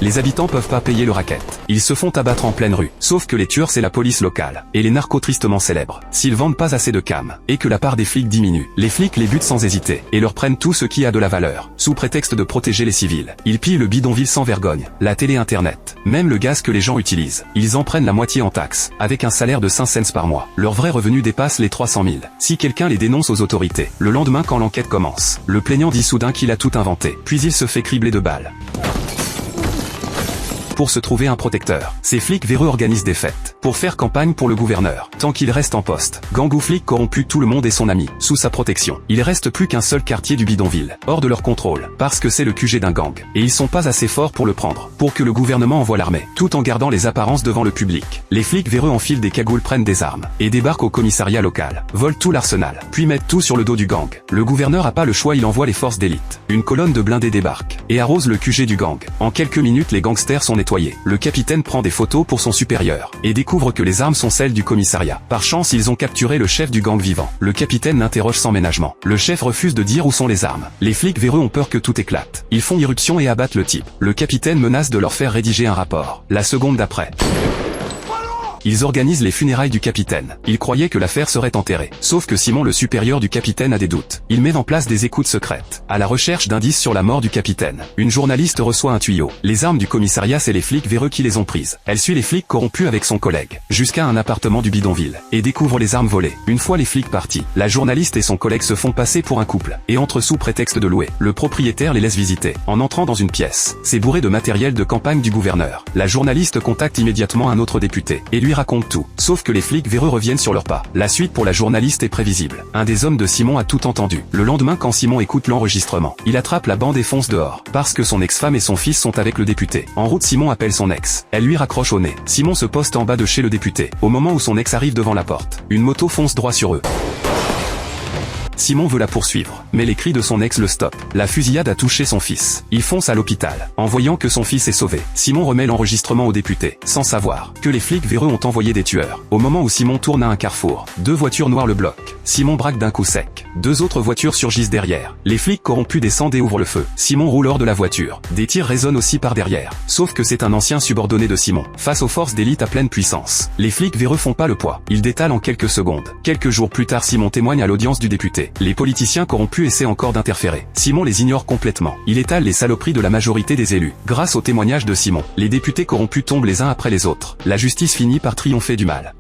Les habitants peuvent pas payer le racket. Ils se font abattre en pleine rue. Sauf que les tueurs c'est la police locale. Et les narcos tristement célèbres. S'ils vendent pas assez de cam, et que la part des flics diminue, les flics les butent sans hésiter, et leur prennent tout ce qui a de la valeur, sous prétexte de protéger les civils. Ils pillent le bidonville sans vergogne, la télé internet, même le gaz que les gens utilisent. Ils en prennent la moitié en taxes, avec un salaire de 5 cents par mois. Leur vrai revenu dépasse les 300 000. Si quelqu'un les dénonce aux autorités, le lendemain quand l'enquête commence, le plaignant dit soudain qu'il a tout inventé, puis il se fait cribler de balles. Pour se trouver un protecteur, ces flics véreux organisent des fêtes, pour faire campagne pour le gouverneur, tant qu'il reste en poste. Gang ou flic corrompu, tout le monde est son ami, sous sa protection. Il reste plus qu'un seul quartier du bidonville, hors de leur contrôle, parce que c'est le QG d'un gang, et ils sont pas assez forts pour le prendre, pour que le gouvernement envoie l'armée, tout en gardant les apparences devant le public. Les flics véreux enfilent des cagoules, prennent des armes, et débarquent au commissariat local, volent tout l'arsenal, puis mettent tout sur le dos du gang. Le gouverneur a pas le choix, il envoie les forces d'élite. Une colonne de blindés débarque, et arrose le QG du gang. En quelques minutes les gangsters sont nettoyés. Le capitaine prend des photos pour son supérieur, et découvre que les armes sont celles du commissariat. Par chance ils ont capturé le chef du gang vivant. Le capitaine l'interroge sans ménagement. Le chef refuse de dire où sont les armes. Les flics véreux ont peur que tout éclate. Ils font irruption et abattent le type. Le capitaine menace de leur faire rédiger un rapport. La seconde d'après, ils organisent les funérailles du capitaine. Ils croyaient que l'affaire serait enterrée. Sauf que Simon, le supérieur du capitaine, a des doutes. Il met en place des écoutes secrètes, à la recherche d'indices sur la mort du capitaine. Une journaliste reçoit un tuyau. Les armes du commissariat, c'est les flics véreux qui les ont prises. Elle suit les flics corrompus avec son collègue, jusqu'à un appartement du bidonville, et découvre les armes volées. Une fois les flics partis, la journaliste et son collègue se font passer pour un couple, et entrent sous prétexte de louer. Le propriétaire les laisse visiter. En entrant dans une pièce, c'est bourré de matériel de campagne du gouverneur. La journaliste contacte immédiatement un autre député, et lui raconte tout. Sauf que les flics véreux reviennent sur leur pas. La suite pour la journaliste est prévisible. Un des hommes de Simon a tout entendu. Le lendemain, quand Simon écoute l'enregistrement, il attrape la bande et fonce dehors, parce que son ex-femme et son fils sont avec le député. En route, Simon appelle son ex. Elle lui raccroche au nez. Simon se poste en bas de chez le député. Au moment où son ex arrive devant la porte, une moto fonce droit sur eux. Simon veut la poursuivre, mais les cris de son ex le stoppent. La fusillade a touché son fils. Il fonce à l'hôpital. En voyant que son fils est sauvé, Simon remet l'enregistrement au député, sans savoir que les flics véreux ont envoyé des tueurs. Au moment où Simon tourne à un carrefour, 2 voitures noires le bloquent. Simon braque d'un coup sec. 2 autres voitures surgissent derrière. Les flics corrompus descendent et ouvrent le feu. Simon roule hors de la voiture. Des tirs résonnent aussi par derrière. Sauf que c'est un ancien subordonné de Simon, face aux forces d'élite à pleine puissance. Les flics véreux font pas le poids. Ils détalent en quelques secondes. Quelques jours plus tard, Simon témoigne à l'audience du député. Les politiciens corrompus essaient encore d'interférer. Simon les ignore complètement. Il étale les saloperies de la majorité des élus. Grâce au témoignage de Simon, les députés corrompus tombent les uns après les autres. La justice finit par triompher du mal.